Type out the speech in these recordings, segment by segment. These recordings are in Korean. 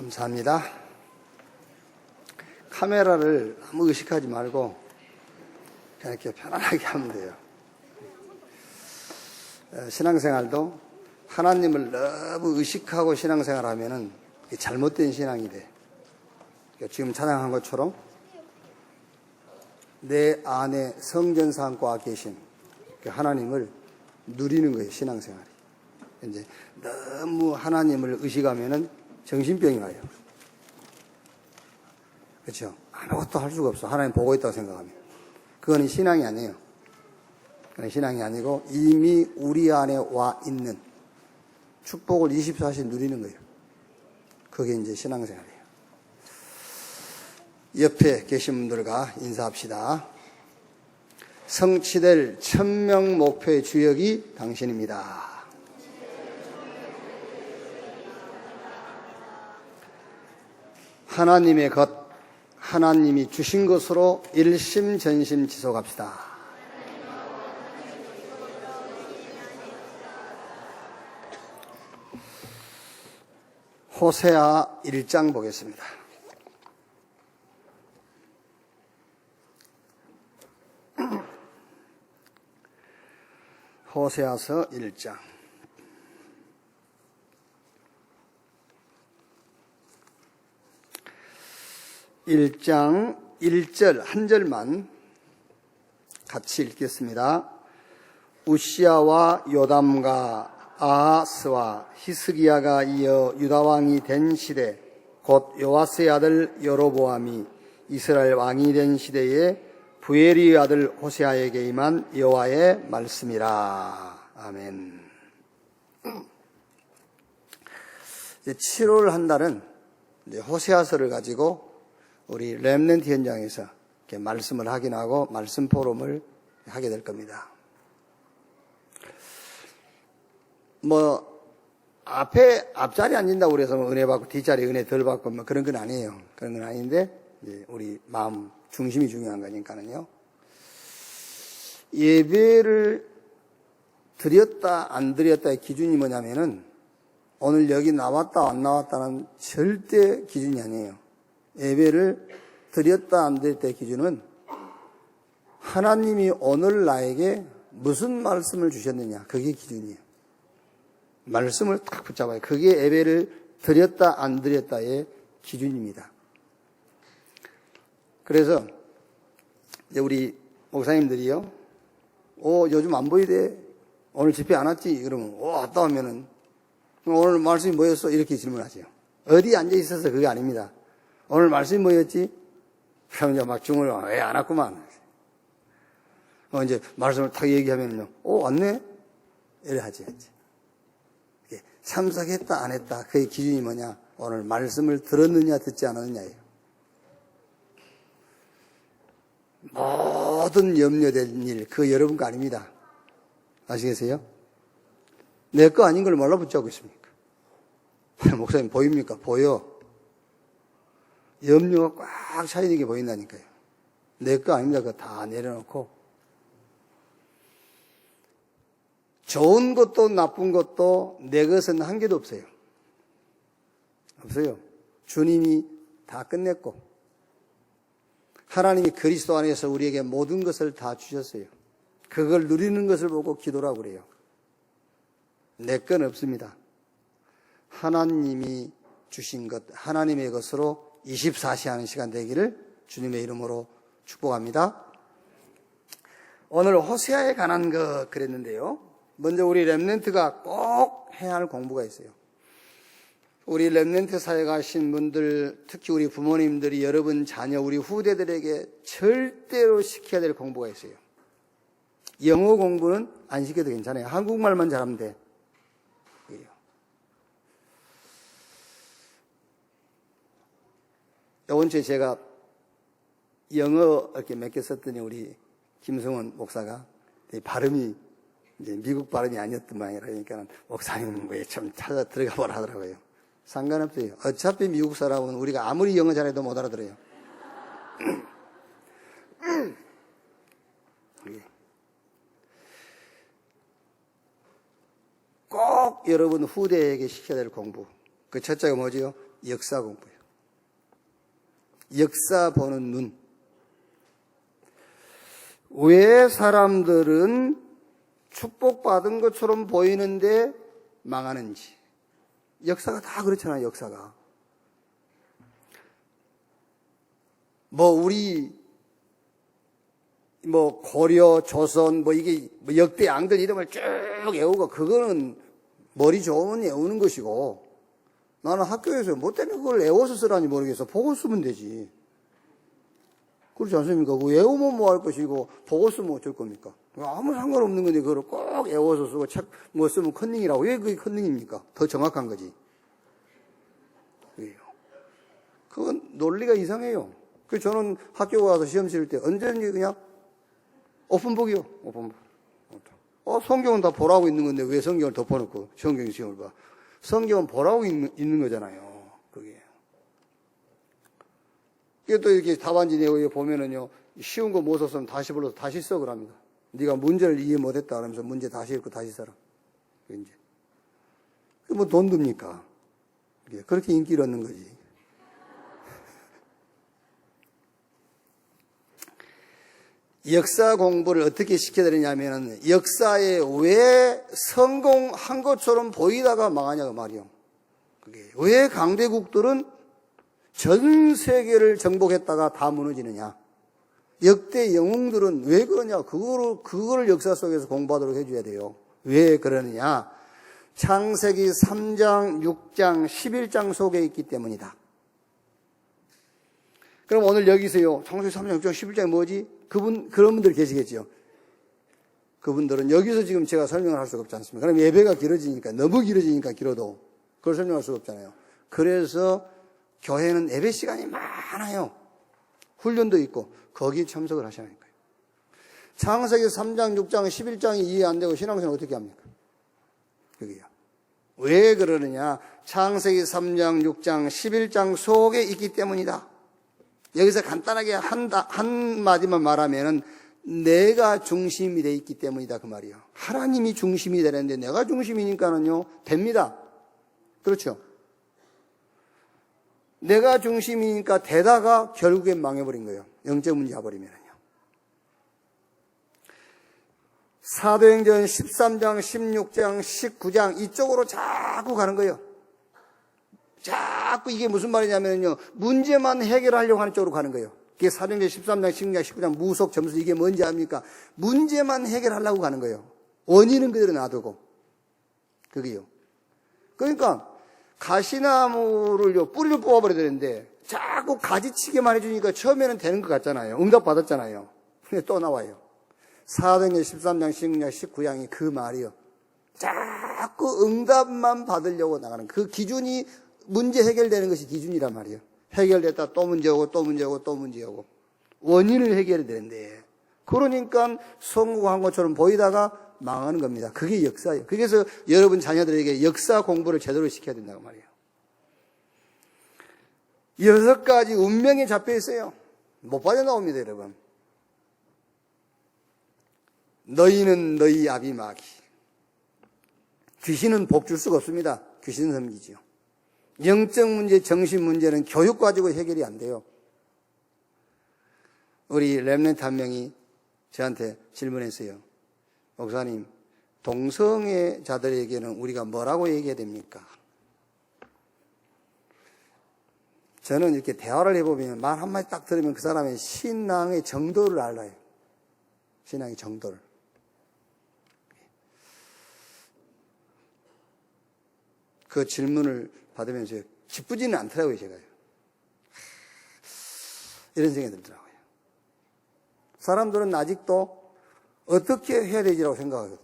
감사합니다. 카메라를 아무 의식하지 말고 그냥 이렇게 편안하게 하면 돼요. 신앙생활도 하나님을 너무 의식하고 신앙생활 하면은 잘못된 신앙이 돼. 그러니까 지금 찬양한 것처럼 내 안에 성전상과 계신 하나님을 누리는 거예요, 신앙생활이. 이제 너무 하나님을 의식하면은 정신병이 와요. 그렇죠? 아무것도 할 수가 없어. 하나님 보고 있다고 생각하면. 그거는 신앙이 아니에요. 그건 신앙이 아니고 이미 우리 안에 와 있는 축복을 24시간 누리는 거예요. 그게 이제 신앙생활이에요. 옆에 계신 분들과 인사합시다. 성취될 1000명 목표의 주역이 당신입니다. 하나님의 것, 하나님이 주신 것으로 일심전심 지속합시다. 호세아 1장 보겠습니다. 호세아서 1장. 1장 1절 한 절만 같이 읽겠습니다. 우시야와 요담과 아하스와 히스기야가 이어 유다왕이 된 시대, 곧 요아스의 아들 여로보암이 이스라엘 왕이 된 시대에 부엘리의 아들 호세아에게 임한 여호와의 말씀이라. 아멘. 이제 7월 한 달은 호세아서를 가지고 우리 렘넌트 현장에서 이렇게 말씀을 확인하고 말씀 포럼을 하게 될 겁니다. 앞자리 앉는다고 그래서 은혜 받고 뒷자리 은혜 덜 받고 그런 건 아니에요. 그런 건 아닌데, 이제 우리 마음 중심이 중요한 거니까는요. 예배를 드렸다, 안 드렸다의 기준이 뭐냐면은, 오늘 여기 나왔다, 안 나왔다는 절대 기준이 아니에요. 예배를 드렸다, 안 드렸다의 기준은 하나님이 오늘 나에게 무슨 말씀을 주셨느냐, 그게 기준이에요. 말씀을 딱 붙잡아요. 그게 예배를 드렸다 안 드렸다의 기준입니다. 그래서 이제 우리 목사님들이요, 요즘 안 보이대, 오늘 집회 안 왔지? 그러면 왔다 하면은 오늘 말씀이 뭐였어? 이렇게 질문하세요. 어디 앉아 있어서 그게 아닙니다. 오늘 말씀이 뭐였지? 그럼 이제 막 중을 왜 안 왔구만. 이제 말씀을 딱 얘기하면요, 왔네? 이래 하지. 참석했다 안 했다 그의 기준이 뭐냐? 오늘 말씀을 들었느냐 듣지 않았느냐예요. 모든 염려된 일 그거 여러분 거 아닙니다. 아시겠어요? 내 거 아닌 걸 뭘로 붙잡고 있습니까? 목사님 보입니까? 보여. 염려가 꽉 차있는 게 보인다니까요. 내 거 아닙니다. 그거 다 내려놓고 좋은 것도 나쁜 것도 내 것은 한 개도 없어요. 없어요. 주님이 다 끝냈고 하나님이 그리스도 안에서 우리에게 모든 것을 다 주셨어요. 그걸 누리는 것을 보고 기도라고 그래요. 내 건 없습니다. 하나님이 주신 것, 하나님의 것으로 24시 하는 시간 되기를 주님의 이름으로 축복합니다. 오늘 호세아에 관한 것 그랬는데요. 먼저 우리 렘넌트가 꼭 해야 할 공부가 있어요. 우리 렘넌트 사회 가신 분들, 특히 우리 부모님들이 여러분 자녀, 우리 후대들에게 절대로 시켜야 될 공부가 있어요. 영어 공부는 안 시켜도 괜찮아요. 한국말만 잘하면 돼. 이번 주에 제가 영어 이렇게 몇 개 썼더니 우리 김성원 목사가 발음이 이제 미국 발음이 아니었던 모양이라 그러니까 목사님 왜 좀 찾아 들어가 보라 하더라고요. 상관없어요. 어차피 미국 사람은 우리가 아무리 영어 잘해도 못 알아들어요. 꼭 여러분 후대에게 시켜야 될 공부. 그 첫째가 뭐지요? 역사 공부예요. 역사 보는 눈. 왜 사람들은 축복받은 것처럼 보이는데 망하는지. 역사가 다 그렇잖아요, 역사가. 우리, 고려, 조선, 이게, 역대 양들 이름을 쭉 외우고, 그거는 머리 좋으면 외우는 것이고, 나는 학교에서 뭐 때문에 그걸 외워서 쓰라니 모르겠어. 보고 쓰면 되지. 그렇지 않습니까? 외우면 뭐 할 것이고, 보고 쓰면 어쩔 겁니까? 아무 상관없는 건데, 그걸 꼭 외워서 쓰고, 책 쓰면 컨닝이라고. 왜 그게 컨닝입니까? 더 정확한 거지. 왜요? 그건 논리가 이상해요. 그래서 저는 학교 가서 시험 치를 때 언제든지 그냥 오픈북이요. 오픈북. 성경은 다 보라고 있는 건데 왜 성경을 덮어놓고 성경 시험을 봐. 성경은 보라고 있는 거잖아요. 그게. 또 이렇게 답안지 내고 보면은요, 쉬운 거 못 썼으면 다시 불러서 다시 써 그럽니다. 네가 문제를 이해 못했다 그러면서 문제 다시 읽고 다시 써라. 이제. 그게 돈 듭니까? 그렇게 인기를 얻는 거지. 역사 공부를 어떻게 시켜야 되냐면은 역사에 왜 성공한 것처럼 보이다가 망하냐고 말이요. 그게 왜 강대국들은 전 세계를 정복했다가 다 무너지느냐. 역대 영웅들은 왜 그러냐. 그거를 역사 속에서 공부하도록 해줘야 돼요. 왜 그러느냐. 창세기 3장, 6장, 11장 속에 있기 때문이다. 그럼 오늘 여기서요, 창세기 3장, 6장, 11장이 뭐지? 그런 분들 계시겠죠. 그분들은 여기서 지금 제가 설명을 할 수가 없지 않습니까? 그럼 예배가 길어지니까, 너무 길어지니까 길어도 그걸 설명할 수가 없잖아요. 그래서 교회는 예배 시간이 많아요. 훈련도 있고, 거기에 참석을 하셔야 하니까요. 창세기 3장, 6장, 11장이 이해 안 되고 신앙생활 어떻게 합니까? 그게요. 왜 그러느냐? 창세기 3장, 6장, 11장 속에 있기 때문이다. 여기서 간단하게 한마디만 말하면은 내가 중심이 돼 있기 때문이다 그 말이에요. 하나님이 중심이 되는데 내가 중심이니까는요 됩니다. 그렇죠? 내가 중심이니까 되다가 결국엔 망해버린 거예요. 영적 문제 와버리면은요. 사도행전 13장, 16장, 19장 이쪽으로 자꾸 가는 거예요. 자꾸 이게 무슨 말이냐면요. 문제만 해결하려고 하는 쪽으로 가는 거예요. 그게 사도행전 13장, 16장, 19장 무속 점수 이게 뭔지 압니까? 문제만 해결하려고 가는 거예요. 원인은 그대로 놔두고. 그게요. 그러니까 가시나무를요, 뿌리를 뽑아버려야 되는데 자꾸 가지치기만 해주니까 처음에는 되는 것 같잖아요. 응답 받았잖아요. 근데 또 나와요. 사도행전 13장, 16장, 19장이 그 말이요. 자꾸 응답만 받으려고 나가는 그 기준이 문제 해결되는 것이 기준이란 말이에요. 해결됐다 또 문제 오고 또 문제 오고 또 문제 오고 원인을 해결해야 되는데 그러니까 성공한 것처럼 보이다가 망하는 겁니다. 그게 역사예요. 그래서 여러분 자녀들에게 역사 공부를 제대로 시켜야 된다고 말이에요. 6가지 운명이 잡혀 있어요. 못 빠져나옵니다, 여러분. 너희는 너희 아비 마귀. 귀신은 복 줄 수가 없습니다. 귀신은 섬기지요. 영적 문제, 정신 문제는 교육 가지고 해결이 안 돼요. 우리 렘넌트 한 명이 저한테 질문했어요. 목사님, 동성애 자들에게는 우리가 뭐라고 얘기해야 됩니까? 저는 이렇게 대화를 해보면 말 한마디 딱 들으면 그 사람의 신앙의 정도를 알아요. 신앙의 정도를. 그 질문을 받으면서 기쁘지는 않더라고요, 제가요. 이런 생각이 들더라고요. 사람들은 아직도 어떻게 해야 되지라고 생각하거든요.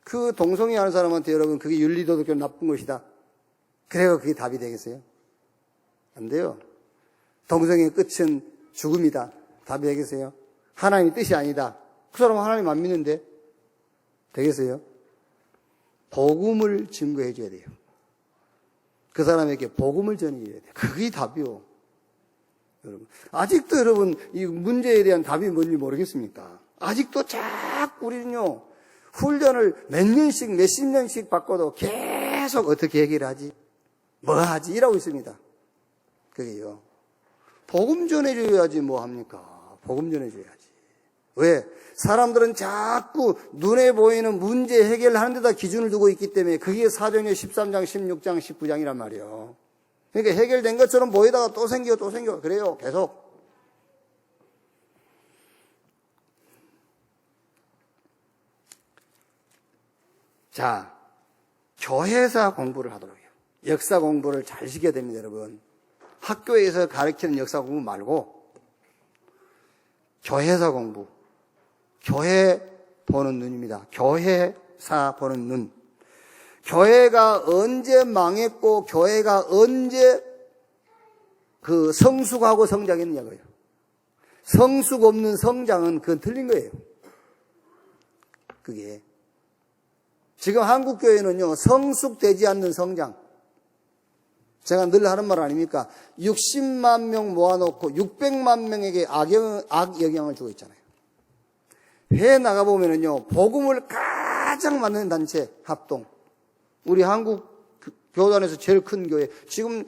그 동성애 하는 사람한테 여러분 그게 윤리도덕적으로 나쁜 것이다. 그래야 그게 답이 되겠어요? 안 돼요. 동성애의 끝은 죽음이다. 답이 되겠어요? 하나님의 뜻이 아니다. 그 사람은 하나님 안 믿는데 되겠어요? 복음을 증거해 줘야 돼요. 그 사람에게 복음을 전해야 돼요. 그게 답이요. 여러분. 아직도 여러분, 이 문제에 대한 답이 뭔지 모르겠습니까? 아직도 자꾸 우리는요, 훈련을 몇 년씩, 몇십 년씩 바꿔도 계속 어떻게 해결하지? 뭐 하지? 이러고 있습니다. 그게요. 복음 전해줘야지 뭐 합니까? 복음 전해줘야지. 왜? 사람들은 자꾸 눈에 보이는 문제 해결하는 데다 기준을 두고 있기 때문에 그게 사도행전 13장, 16장, 19장이란 말이에요. 그러니까 해결된 것처럼 보이다가 또 생겨, 또 생겨. 그래요. 계속. 자, 교회에서 공부를 하도록 해요. 역사 공부를 잘 시켜야 됩니다, 여러분. 학교에서 가르치는 역사 공부 말고 교회에서 공부. 교회 보는 눈입니다. 교회사 보는 눈. 교회가 언제 망했고 교회가 언제 그 성숙하고 성장했느냐고요. 성숙 없는 성장은 그건 틀린 거예요. 그게 지금 한국 교회는요, 성숙되지 않는 성장. 제가 늘 하는 말 아닙니까? 60만 명 모아놓고 600만 명에게 악 영향을 주고 있잖아요. 회에 나가보면은요, 복음을 가장 만드는 단체, 합동. 우리 한국 교단에서 제일 큰 교회. 지금,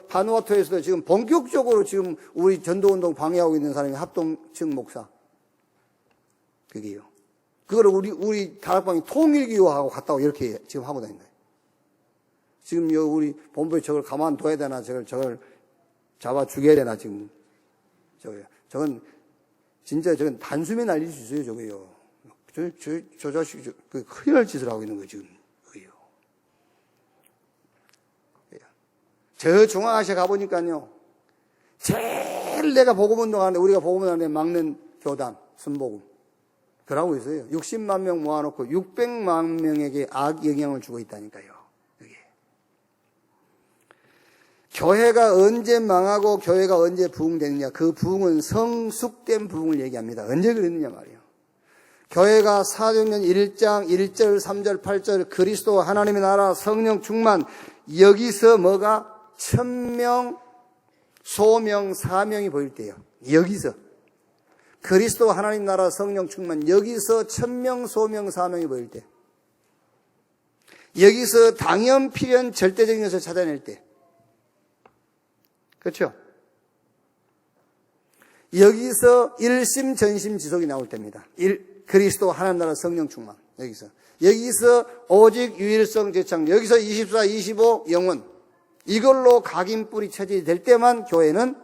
바누아투에서도 지금 본격적으로 지금 우리 전도운동 방해하고 있는 사람이 합동 측 목사. 그게요. 그거를 우리 다락방이 통일기호하고 갔다고 이렇게 지금 하고 다닌다. 지금 우리 본부에 저걸 가만둬야 되나, 저걸 잡아 죽여야 되나, 지금. 저건, 진짜 저건 단숨에 날릴 수 있어요, 저거요. 저 자식, 큰일 날 짓을 하고 있는 거예요, 지금. 그게요. 저 중앙아시아 가보니까요, 제일 내가 복음운동하는데, 우리가 복음운동하는데 막는 교단, 순복음. 그러고 있어요. 60만 명 모아놓고 600만 명에게 악 영향을 주고 있다니까요. 그게. 교회가 언제 망하고 교회가 언제 부흥되느냐. 그 부흥은 성숙된 부흥을 얘기합니다. 언제 그랬느냐 말이에요. 교회가 사도행전 1장 1절 3절 8절 그리스도 하나님의 나라 성령 충만, 여기서 뭐가 천명 소명 사명이 보일 때요. 여기서 그리스도 하나님 나라 성령 충만, 여기서 천명 소명 사명이 보일 때, 여기서 당연 필연 절대적인 것을 찾아낼 때, 그렇죠? 여기서 일심 전심 지속이 나올 때입니다. 그리스도 하나님 나라 성령 충만, 여기서 오직 유일성 제창, 여기서 24, 25 영원, 이걸로 각인 뿌리 체질이 될 때만 교회는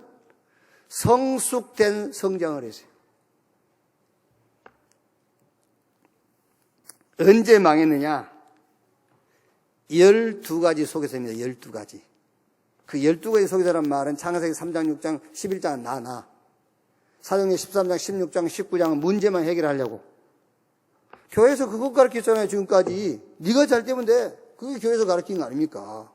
성숙된 성장을 했어요. 언제 망했느냐? 12가지 속에서입니다. 12가지. 그 12가지 속에서란 말은 창세기 3장, 6장, 11장은 나. 사도행전 13장, 16장, 19장은 문제만 해결하려고. 교회에서 그것 가르쳤잖아요, 지금까지. 네가 잘 되면 돼. 그게 교회에서 가르친 거 아닙니까?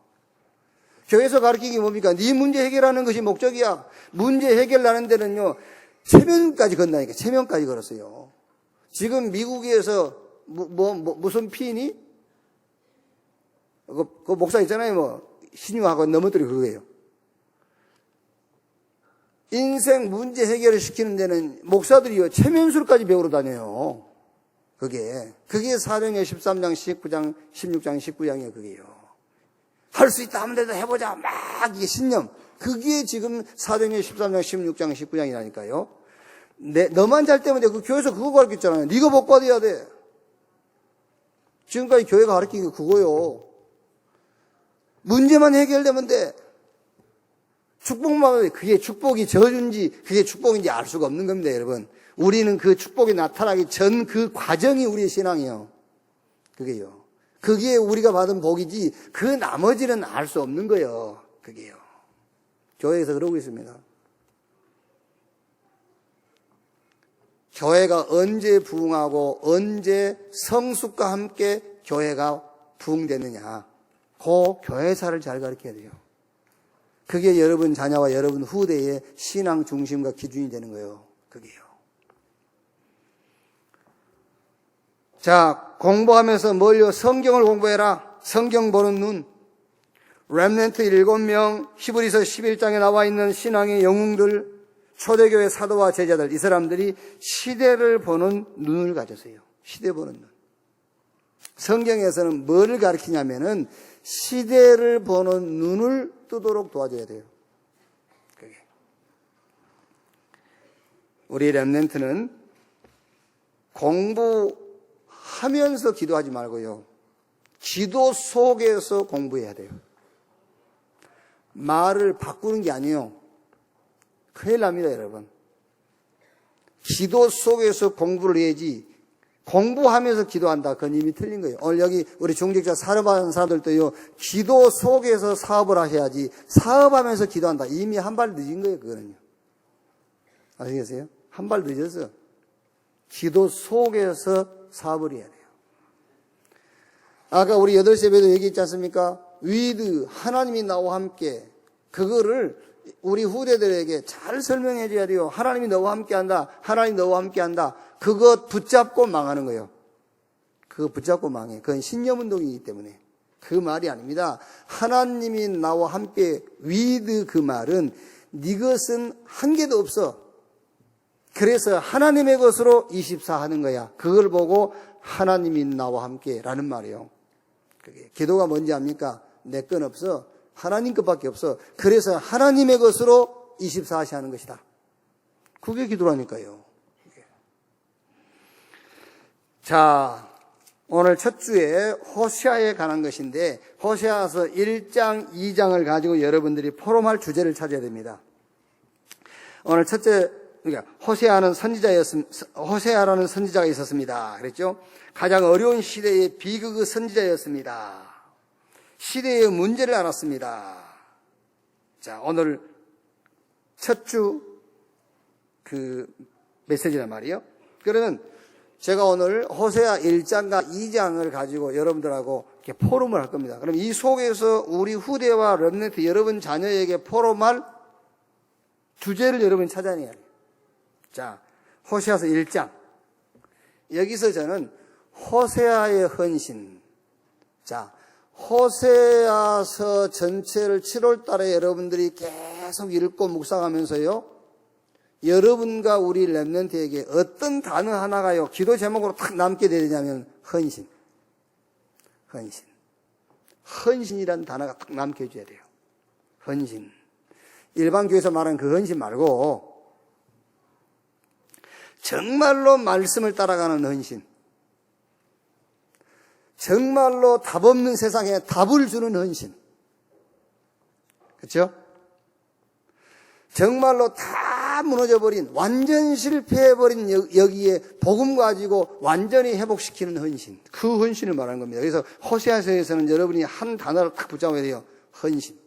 교회에서 가르친 게 뭡니까? 네 문제 해결하는 것이 목적이야. 문제 해결하는 데는요, 체면까지 건다니까. 체면까지 걸었어요. 지금 미국에서 무슨 피인이? 그 목사 있잖아요, 신유하고 넘어뜨리 그거예요. 인생 문제 해결을 시키는 데는 목사들이요, 체면술까지 배우러 다녀요. 그게 사도행전 13장, 19장, 16장, 19장이에요, 그게요. 할 수 있다 하면 돼도 해보자. 막 이게 신념. 그게 지금 사도행전 13장, 16장, 19장이라니까요. 너만 잘 되면 돼. 그 교회에서 그거 가르쳤잖아요. 네가 복 받아야 돼. 지금까지 교회가 가르친 게 그거요. 문제만 해결되면 돼. 축복만, 그게 축복이 저준지, 그게 축복인지 알 수가 없는 겁니다, 여러분. 우리는 그 축복이 나타나기 전 그 과정이 우리의 신앙이에요. 그게요. 그게 우리가 받은 복이지, 그 나머지는 알 수 없는 거예요. 그게요. 교회에서 그러고 있습니다. 교회가 언제 부흥하고 언제 성숙과 함께 교회가 부흥되느냐. 그 교회사를 잘 가르쳐야 돼요. 그게 여러분 자녀와 여러분 후대의 신앙 중심과 기준이 되는 거예요. 그게요. 자, 공부하면서 뭘요? 성경을 공부해라. 성경 보는 눈. 렘넌트 7명, 히브리서 11장에 나와 있는 신앙의 영웅들, 초대교회 사도와 제자들, 이 사람들이 시대를 보는 눈을 가졌어요. 시대 보는 눈. 성경에서는 뭐를 가르치냐면은 시대를 보는 눈을 뜨도록 도와줘야 돼요. 우리 렘넌트는 공부하면서 기도하지 말고요. 기도 속에서 공부해야 돼요. 말을 바꾸는 게 아니에요. 큰일 납니다, 여러분. 기도 속에서 공부를 해야지 공부하면서 기도한다. 그건 이미 틀린 거예요. 오늘 여기 우리 중직자 사업하는 사람들도요. 기도 속에서 사업을 하셔야지 사업하면서 기도한다. 이미 한 발 늦은 거예요. 그거는요. 아시겠어요? 한 발 늦어서 기도 속에서 사업을 해야 돼요. 아까 우리 8시 예배도 얘기했지 않습니까? 위드 하나님이 나와 함께 그거를 우리 후대들에게 잘 설명해 줘야 돼요. 하나님이 너와 함께 한다. 하나님 너와 함께 한다. 그거 붙잡고 망하는 거예요. 그거 붙잡고 망해. 그건 신념운동이기 때문에. 그 말이 아닙니다. 하나님이 나와 함께 with 그 말은 네 것은 한 개도 없어. 그래서 하나님의 것으로 24 하는 거야. 그걸 보고 하나님이 나와 함께 라는 말이에요. 그게 기도가 뭔지 압니까? 내 건 없어. 하나님 것밖에 없어. 그래서 하나님의 것으로 24시 하는 것이다. 그게 기도라니까요. 자, 오늘 첫 주에 호세아에 관한 것인데 호세아서 1장, 2장을 가지고 여러분들이 포럼할 주제를 찾아야 됩니다. 오늘 첫째, 그러니까 호세아라는 선지자가 있었습니다. 그랬죠? 가장 어려운 시대의 비극의 선지자였습니다. 시대의 문제를 알았습니다. 자, 오늘 첫 주 그 메시지란 말이에요. 그러면 제가 오늘 호세아 1장과 2장을 가지고 여러분들하고 이렇게 포럼을 할 겁니다. 그럼 이 속에서 우리 후대와 렘넌트 여러분 자녀에게 포럼할 주제를 여러분이 찾아내야 돼요. 자, 호세아서 1장. 여기서 저는 호세아의 헌신. 자, 호세아서 전체를 7월 달에 여러분들이 계속 읽고 묵상하면서요. 여러분과 우리 렘넌트에게 어떤 단어 하나가요. 기도 제목으로 탁 남게 되냐면 헌신. 헌신. 헌신이라는 단어가 탁 남게 해줘야 돼요. 헌신. 일반 교회에서 말하는 그 헌신 말고 정말로 말씀을 따라가는 헌신. 정말로 답 없는 세상에 답을 주는 헌신. 그렇죠? 정말로 다 무너져버린, 완전 실패해버린 여기에 복음 가지고 완전히 회복시키는 헌신. 그 헌신을 말하는 겁니다. 그래서 호세아서에서는 여러분이 한 단어를 딱 붙잡아야 돼요. 헌신.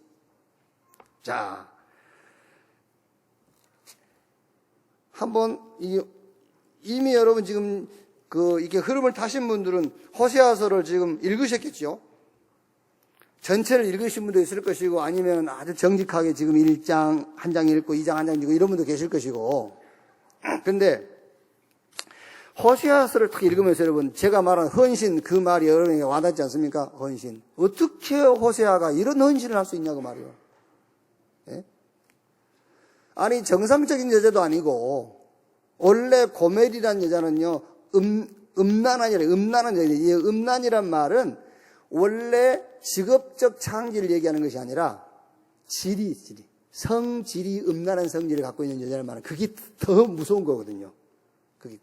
자, 한번 이미 여러분 지금 이게 흐름을 타신 분들은 호세아서를 지금 읽으셨겠죠? 전체를 읽으신 분도 있을 것이고 아니면 아주 정직하게 지금 1장 한 장 읽고 2장 한 장 읽고 이런 분도 계실 것이고. 근데 호세아서를 딱 읽으면서 여러분 제가 말한 헌신 그 말이 여러분에게 와닿지 않습니까? 헌신. 어떻게 호세아가 이런 헌신을 할 수 있냐고 말이에요. 예? 아니 정상적인 여자도 아니고 원래 고멜이라는 여자는요 음란한 여자. 이 음란이란 말은 원래 직업적 창질을 얘기하는 것이 아니라 성질이 음란한 성질을 갖고 있는 여자를 말하는 그게 더 무서운 거거든요.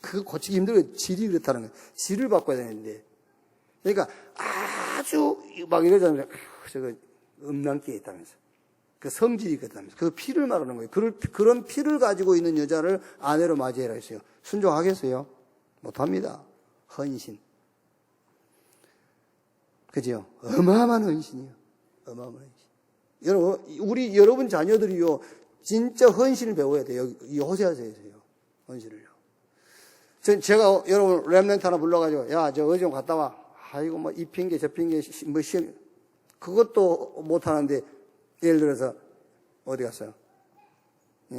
그거 고치기 힘들어요. 질이 그렇다는 거예요. 질을 바꿔야 되는데. 그러니까 아주 막 이러잖아요. 저거 음란기에 있다면서. 그 성질이 그렇다면서. 그 피를 말하는 거예요. 그런 피를 가지고 있는 여자를 아내로 맞이해라 했어요. 순종하겠어요? 못합니다. 헌신. 그죠? 어마어마한 헌신이에요. 어마어마한 헌신. 여러분 자녀들이요, 진짜 헌신을 배워야 돼요. 이 호세아서에서요. 헌신을요. 제가 여러분 렘넌트 하나 불러가지고, 야, 저 어디 좀 갔다 와. 아이고, 뭐, 이 핑계, 저 핑계, 뭐, 시험. 그것도 못하는데, 예를 들어서, 어디 갔어요?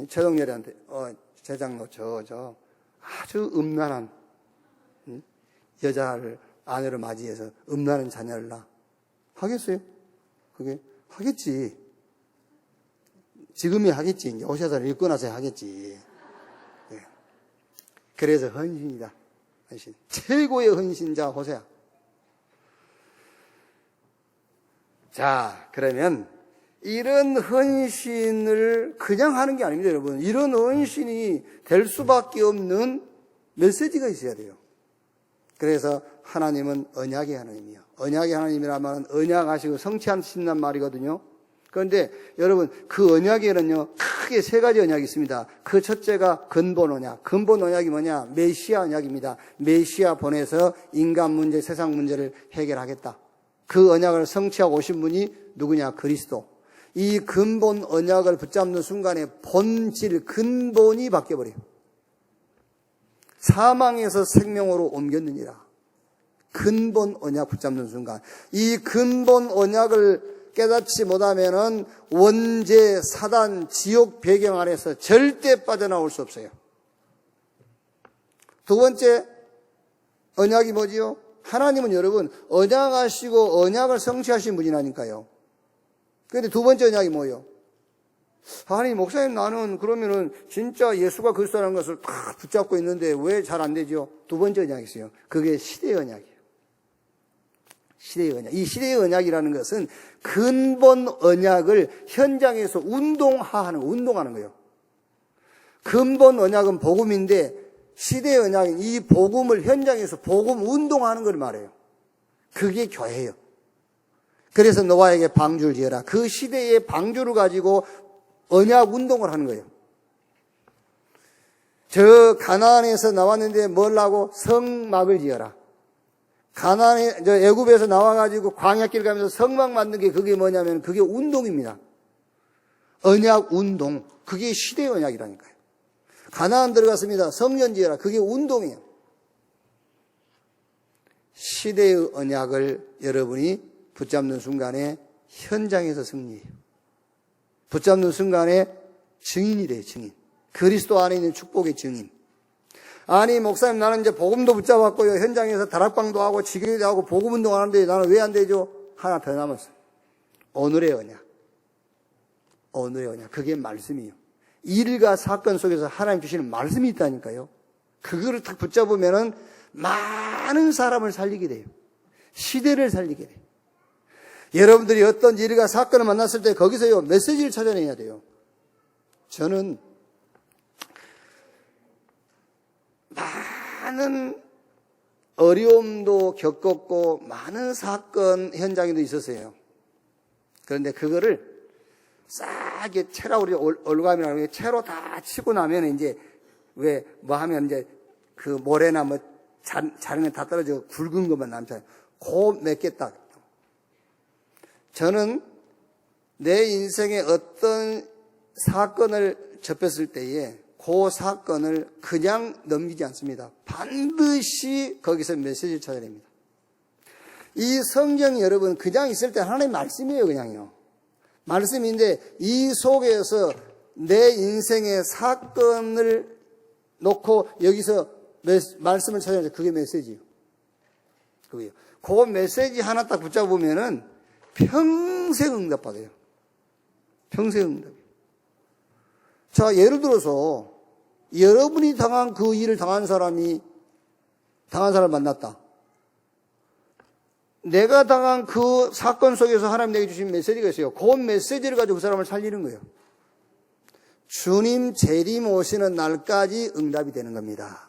최동열이한테, 재장로, 아주 음란한, 여자를 아내를 맞이해서 음란한 자녀를 낳아. 하겠어요? 그게? 하겠지. 지금이 하겠지. 이제 호세아서를 읽고 나서 하겠지. 네. 그래서 헌신이다. 헌신. 최고의 헌신자 호세아. 자, 그러면 이런 헌신을 그냥 하는 게 아닙니다, 여러분. 이런 헌신이 될 수밖에 없는 메시지가 있어야 돼요. 그래서 하나님은 언약의 하나님이요. 언약의 하나님이라면 언약하시고 성취하신단 말이거든요. 그런데 여러분, 그 언약에는요, 크게 세 가지 언약이 있습니다. 그 첫째가 근본 언약. 근본 언약이 뭐냐? 메시아 언약입니다. 메시아 보내서 인간 문제, 세상 문제를 해결하겠다. 그 언약을 성취하고 오신 분이 누구냐? 그리스도. 이 근본 언약을 붙잡는 순간에 본질, 근본이 바뀌어버려요. 사망에서 생명으로 옮겼느니라. 근본 언약 붙잡는 순간. 이 근본 언약을 깨닫지 못하면은 원죄, 사단, 지옥 배경 아래서 절대 빠져나올 수 없어요. 두 번째 언약이 뭐지요? 하나님은 여러분 언약하시고 언약을 성취하신 분이라니까요. 그런데 두 번째 언약이 뭐예요? 아니 목사님, 나는 그러면은 진짜 예수가 그리스도라는 것을 다 붙잡고 있는데 왜 잘 안 되죠? 두 번째 언약이 있어요. 그게 시대의 언약이에요. 시대의 언약. 이 시대의 언약이라는 것은 근본 언약을 현장에서 운동하는 거예요. 근본 언약은 복음인데 시대의 언약인 이 복음을 현장에서 복음 운동하는 걸 말해요. 그게 교회예요. 그래서 노아에게 방주를 지어라. 그 시대의 방주를 가지고 언약 운동을 하는 거예요. 저 가나안에서 나왔는데 뭘 하고? 성막을 지어라. 애굽에서 나와가지고 광야길 가면서 성막 만든 게 그게 뭐냐면 그게 운동입니다. 언약 운동. 그게 시대의 언약이라니까요. 가나안 들어갔습니다. 성전 지어라. 그게 운동이에요. 시대의 언약을 여러분이 붙잡는 순간에 현장에서 승리해요. 붙잡는 순간에 증인이 돼요, 증인. 그리스도 안에 있는 축복의 증인. 아니, 목사님, 나는 이제 복음도 붙잡았고요. 현장에서 다락방도 하고, 지교도 하고, 복음 운동하는데 나는 왜 안 되죠? 하나 더 남았어요. 오늘의 언약. 오늘의 언약. 그게 말씀이에요. 일과 사건 속에서 하나님 주시는 말씀이 있다니까요. 그거를 딱 붙잡으면은 많은 사람을 살리게 돼요. 시대를 살리게 돼요. 여러분들이 어떤 일과 사건을 만났을 때 거기서요, 메시지를 찾아내야 돼요. 저는 많은 어려움도 겪었고 많은 사건 현장에도 있었어요. 그런데 그거를 싸게 채라, 우리 올감이라고 채로 다 치고 나면 이제 왜 뭐 하면 이제 그 모래나 뭐 자르면 다 떨어져 굵은 것만 남잖아요. 그 몇 개 딱. 저는 내 인생에 어떤 사건을 접했을 때에 그 사건을 그냥 넘기지 않습니다. 반드시 거기서 메시지를 찾아냅니다. 이 성경 여러분 그냥 있을 때 하나님의 말씀이에요. 그냥요. 말씀인데 이 속에서 내 인생의 사건을 놓고 여기서 말씀을 찾아내서 그게 메시지예요. 그게요. 그 메시지 하나 딱 붙잡으면은 평생 응답받아요. 평생 응답. 자, 예를 들어서 여러분이 당한 그 일을 당한 사람을 만났다. 내가 당한 그 사건 속에서 하나님 내게 주신 메시지가 있어요. 그 메시지를 가지고 그 사람을 살리는 거예요. 주님 재림 오시는 날까지 응답이 되는 겁니다.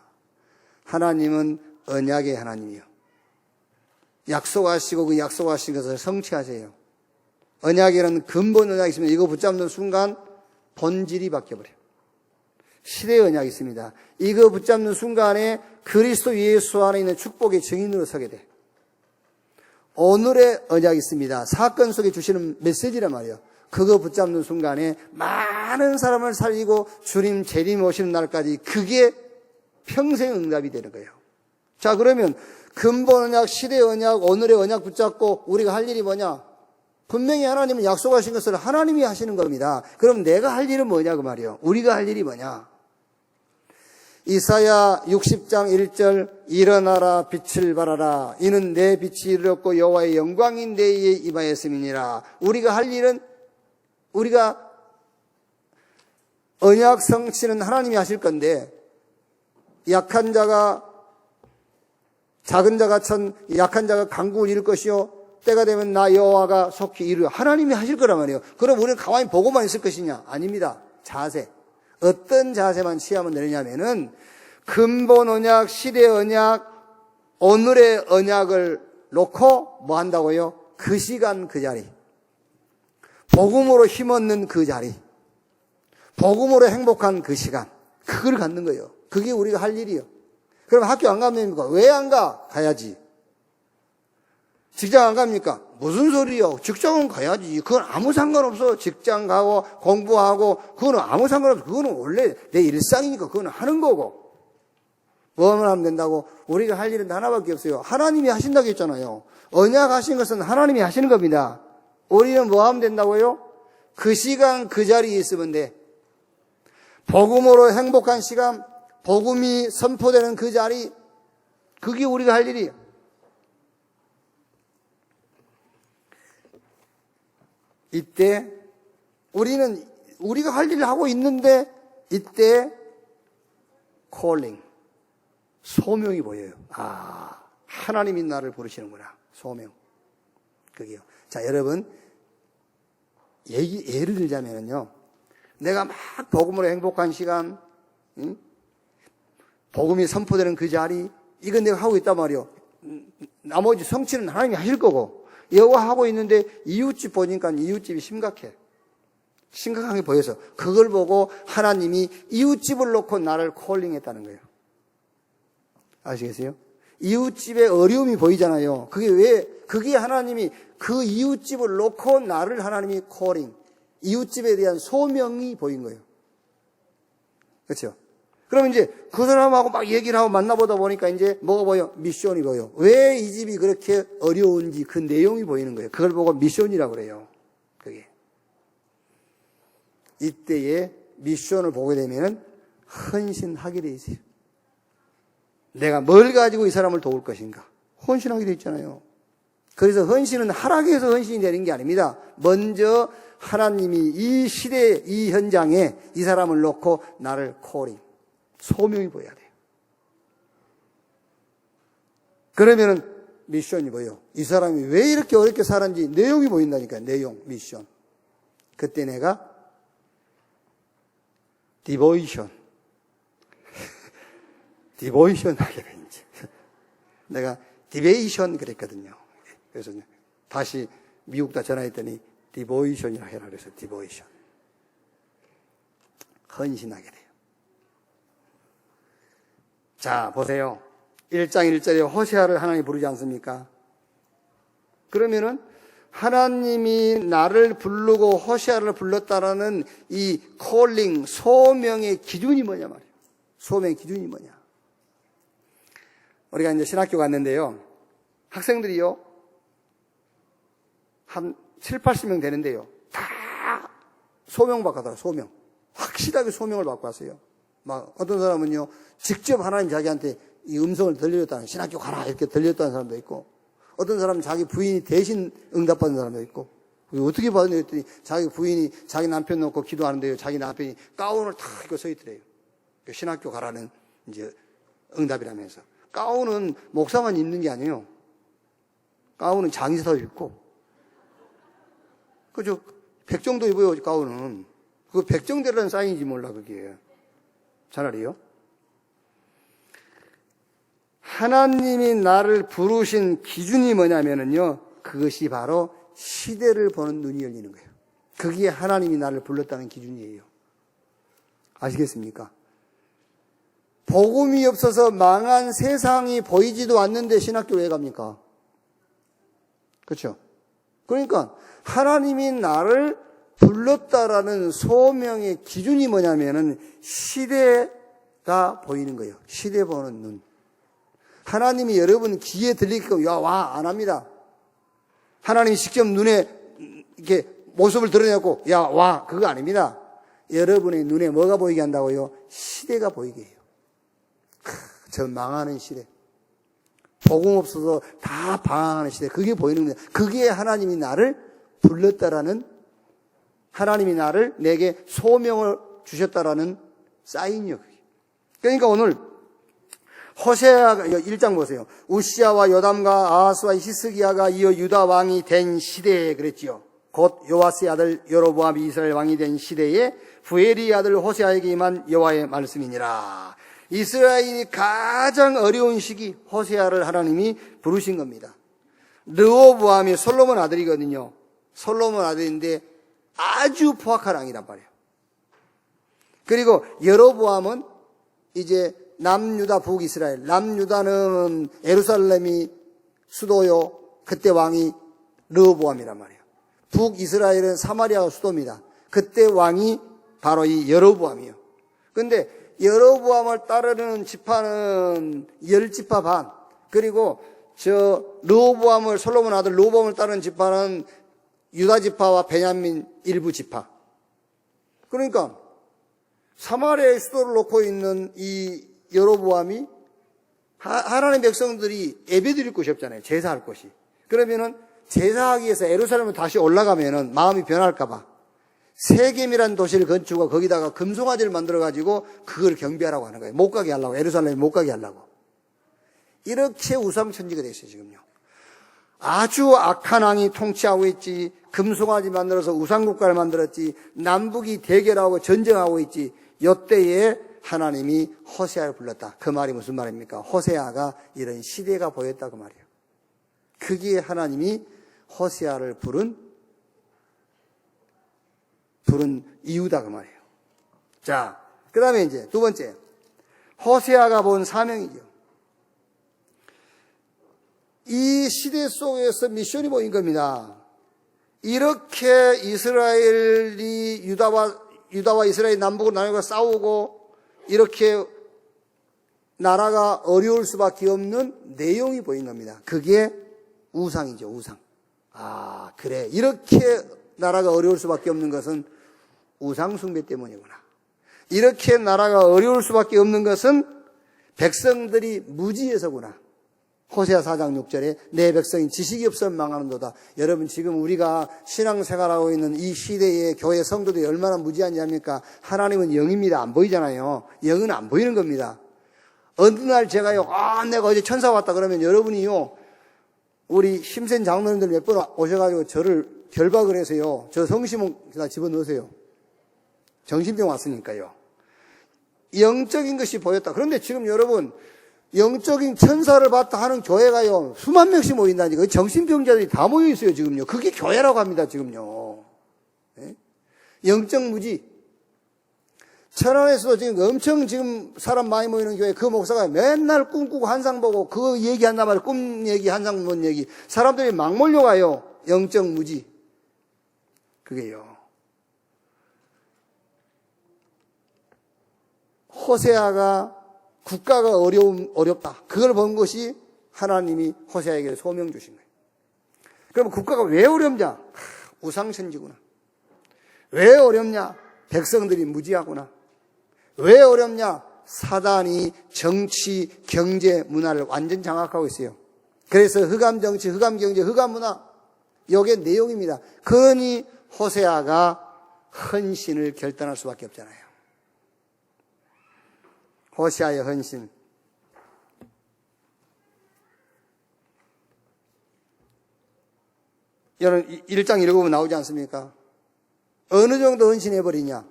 하나님은 언약의 하나님이요. 약속하시고 그 약속하신 것을 성취하세요. 언약에는 근본 언약이 있으면 이거 붙잡는 순간 본질이 바뀌어버려요. 시대의 언약이 있습니다. 이거 붙잡는 순간에 그리스도 예수 안에 있는 축복의 증인으로 서게 돼. 오늘의 언약이 있습니다. 사건 속에 주시는 메시지란 말이에요. 그거 붙잡는 순간에 많은 사람을 살리고 주님 재림 오시는 날까지 그게 평생 응답이 되는 거예요. 자, 그러면 근본 언약, 시대의 언약, 오늘의 언약 붙잡고 우리가 할 일이 뭐냐? 분명히 하나님은 약속하신 것을 하나님이 하시는 겁니다. 그럼 내가 할 일은 뭐냐 그 말이에요. 우리가 할 일이 뭐냐? 이사야 60장 1절 일어나라 빛을 발하라 이는 내 빛이 이르렀고 여호와의 영광이 내에 임하였음이니라. 우리가 할 일은 우리가 언약 성취는 하나님이 하실 건데 약한 자가 작은 자가 약한 자가 강국을 이룰 것이요 때가 되면 나 여호와가 속히 이루어. 하나님이 하실 거란 말이에요. 그럼 우리는 가만히 보고만 있을 것이냐? 아닙니다. 자세. 어떤 자세만 취하면 되느냐면은 근본 언약, 시대 언약, 오늘의 언약을 놓고 뭐 한다고요? 그 시간 그 자리. 복음으로 힘없는 그 자리. 복음으로 행복한 그 시간. 그걸 갖는 거예요. 그게 우리가 할 일이에요. 그럼 학교 안 가면 됩니까? 왜 안 가? 가야지. 직장 안 갑니까? 무슨 소리요? 직장은 가야지. 그건 아무 상관없어. 직장 가고 공부하고 그거는 아무 상관없어. 그거는 원래 내 일상이니까 그거는 하는 거고. 뭐만 하면 된다고? 우리가 할 일은 하나밖에 없어요. 하나님이 하신다고 했잖아요. 언약 하신 것은 하나님이 하시는 겁니다. 우리는 뭐 하면 된다고요? 그 시간 그 자리에 있으면 돼. 복음으로 행복한 시간, 복음이 선포되는 그 자리, 그게 우리가 할 일이에요. 이때 우리가 할 일을 하고 있는데 이때 콜링, 소명이 보여요. 아, 하나님이 나를 부르시는구나. 소명. 그게요. 자, 여러분, 예를 들자면요. 내가 막 복음으로 행복한 시간, 응? 복음이 선포되는 그 자리, 이건 내가 하고 있단 말이요. 나머지 성취는 하나님이 하실 거고, 여호와 하고 있는데 이웃집 보니까 이웃집이 심각하게 보여서 그걸 보고 하나님이 이웃집을 놓고 나를 콜링했다는 거예요. 아시겠어요? 이웃집에 어려움이 보이잖아요. 그게 하나님이 그 이웃집을 놓고 나를 하나님이 콜링, 이웃집에 대한 소명이 보인 거예요. 그렇죠? 그럼 이제 그 사람하고 막 얘기를 하고 만나보다 보니까 이제 뭐가 보여? 미션이 보여. 왜 이 집이 그렇게 어려운지 그 내용이 보이는 거예요. 그걸 보고 미션이라고 그래요. 그게. 이때에 미션을 보게 되면은 헌신하게 돼 있어요. 내가 뭘 가지고 이 사람을 도울 것인가? 헌신하게 돼 있잖아요. 그래서 헌신은 하락해서 헌신이 되는 게 아닙니다. 먼저 하나님이 이 시대, 이 현장에 이 사람을 놓고 나를 콜링, 소명이 보여야 돼요. 그러면은 미션이 보여. 이 사람이 왜 이렇게 어렵게 살았는지 내용이 보인다니까요. 내용, 미션. 그때 내가 디보이션 하게 되는지. 내가 디베이션 그랬거든요. 그래서 다시 미국다 전화했더니 디보이션이라 해라 그래서 디보이션. 헌신하게 돼요. 자, 보세요. 1장 1절에 호세아를 하나님이 부르지 않습니까? 그러면은 하나님이 나를 부르고 호세아를 불렀다라는 이 콜링, 소명의 기준이 뭐냐 말이에요. 소명의 기준이 뭐냐. 우리가 이제 신학교 갔는데요. 학생들이요. 한 7, 80명 되는데요. 다 소명 받고 가더라고요. 소명. 확실하게 소명을 받고 왔어요. 막 어떤 사람은요. 직접 하나님 자기한테 이 음성을 들려줬다는, 신학교 가라 이렇게 들렸다는 사람도 있고, 어떤 사람은 자기 부인이 대신 응답받는 사람도 있고, 어떻게 받았냐 했더니 자기 부인이 자기 남편 놓고 기도하는데요. 자기 남편이 가운을 탁 입고 서 있더래요. 신학교 가라는 이제 응답이라면서. 가운은 목사만 입는 게 아니에요. 가운은 장의사도 입고. 그죠? 백정도 입어요, 가운은. 그 백정대라는 사인인지 몰라, 그게. 차라리요. 하나님이 나를 부르신 기준이 뭐냐면요. 그것이 바로 시대를 보는 눈이 열리는 거예요. 그게 하나님이 나를 불렀다는 기준이에요. 아시겠습니까? 복음이 없어서 망한 세상이 보이지도 않는데 신학교 왜 갑니까? 그렇죠? 그러니까 하나님이 나를 불렀다라는 소명의 기준이 뭐냐면은 시대가 보이는 거예요. 시대 보는 눈. 하나님이 여러분 귀에 들리게끔 와 안 합니다. 하나님이 직접 눈에 이렇게 모습을 드러내고 야 와 그거 아닙니다. 여러분의 눈에 뭐가 보이게 한다고요? 시대가 보이게 해요. 저 망하는 시대. 복음 없어서 다 방황하는 시대. 그게 보이는 거예요. 그게 하나님이 나를 불렀다라는, 하나님이 나를 내게 소명을 주셨다라는 사인이요. 그러니까 오늘 호세아가 1장 보세요. 우시아와 요담과 아하스와 히스기야가 이어 유다 왕이 된 시대에 그랬지요. 곧 요아스의 아들 여로보암이 이스라엘 왕이 된 시대에 부엘이 아들 호세아에게 임한 여호와의 말씀이니라. 이스라엘이 가장 어려운 시기 호세아를 하나님이 부르신 겁니다. 르호보암이 솔로몬 아들이거든요. 솔로몬 아들인데 아주 포악한 왕이란 말이에요. 그리고 여로보암은 이제 남유다 북이스라엘, 남유다는 예루살렘이 수도요. 그때 왕이 르호보암이란 말이에요. 북이스라엘은 사마리아가 수도입니다. 그때 왕이 바로 이 여로보암이에요. 근데 여로보암을 따르는 지파는 10지파 반, 그리고 르호보암을 솔로몬 아들 르호보암을 따르는 지파는 유다 지파와 베냐민 일부 지파. 그러니까 사마리아의 수도를 놓고 있는 이 여로보암이 하나님의 백성들이 예배드릴 곳이 없잖아요. 제사할 곳이. 그러면은 제사하기 위해서 예루살렘을 다시 올라가면은 마음이 변할까봐 세겜이라는 도시를 건축하고 거기다가 금송아지를 만들어가지고 그걸 경배하라고 하는 거예요. 못 가게 하려고. 예루살렘에 못 가게 하려고. 이렇게 우상천지가 됐어요, 지금요. 아주 악한 왕이 통치하고 있지. 금송아지 만들어서 우상국가를 만들었지. 남북이 대결하고 전쟁하고 있지. 이때에 하나님이 호세아를 불렀다. 그 말이 무슨 말입니까? 호세아가 이런 시대가 보였다 그 말이에요. 그게 하나님이 호세아를 부른 이유다 그 말이에요. 자, 그 다음에 이제 두 번째, 호세아가 본 사명이죠. 이 시대 속에서 미션이 보인 겁니다. 이렇게 이스라엘이 유다와 이스라엘 남북으로 나누고 싸우고 이렇게 나라가 어려울 수밖에 없는 내용이 보인 겁니다. 그게 우상이죠, 우상. 아, 그래. 이렇게 나라가 어려울 수밖에 없는 것은 우상 숭배 때문이구나. 이렇게 나라가 어려울 수밖에 없는 것은 백성들이 무지해서구나. 호세아 4장 6절에 내 백성이 지식이 없어 망하는도다. 여러분 지금 우리가 신앙생활하고 있는 이 시대의 교회 성도들이 얼마나 무지한지 압니까? 하나님은 영입니다. 안 보이잖아요. 영은 안 보이는 겁니다. 어느 날 제가요, 내가 어제 천사 왔다 그러면 여러분이요, 우리 힘센 장로님들 몇 번 오셔가지고 저를 결박을 해서요, 저 성심원에다 집어넣으세요. 정신병 왔으니까요. 영적인 것이 보였다. 그런데 지금 여러분, 영적인 천사를 봤다 하는 교회가요, 수만 명씩 모인다니까. 정신병자들이 다 모여 있어요, 지금요. 그게 교회라고 합니다, 지금요. 네? 영적 무지. 천안에서도 지금 엄청 지금 사람 많이 모이는 교회, 그 목사가 맨날 꿈꾸고 한상 보고 그 얘기한단 말이에요. 꿈 얘기, 한상 본 얘기. 사람들이 막 몰려가요. 영적 무지. 그게요. 호세아가 국가가 어렵다. 그걸 본 것이 하나님이 호세아에게 소명 주신 거예요. 그럼 국가가 왜 어렵냐? 우상천지구나. 왜 어렵냐? 백성들이 무지하구나. 왜 어렵냐? 사단이 정치, 경제, 문화를 완전 장악하고 있어요. 그래서 흑암 정치, 흑암 경제, 흑암 문화, 이게 내용입니다. 그러니 호세아가 헌신을 결단할 수밖에 없잖아요. 호세아의 헌신. 여러분 1장 읽어보면 나오지 않습니까? 어느 정도 헌신해버리냐?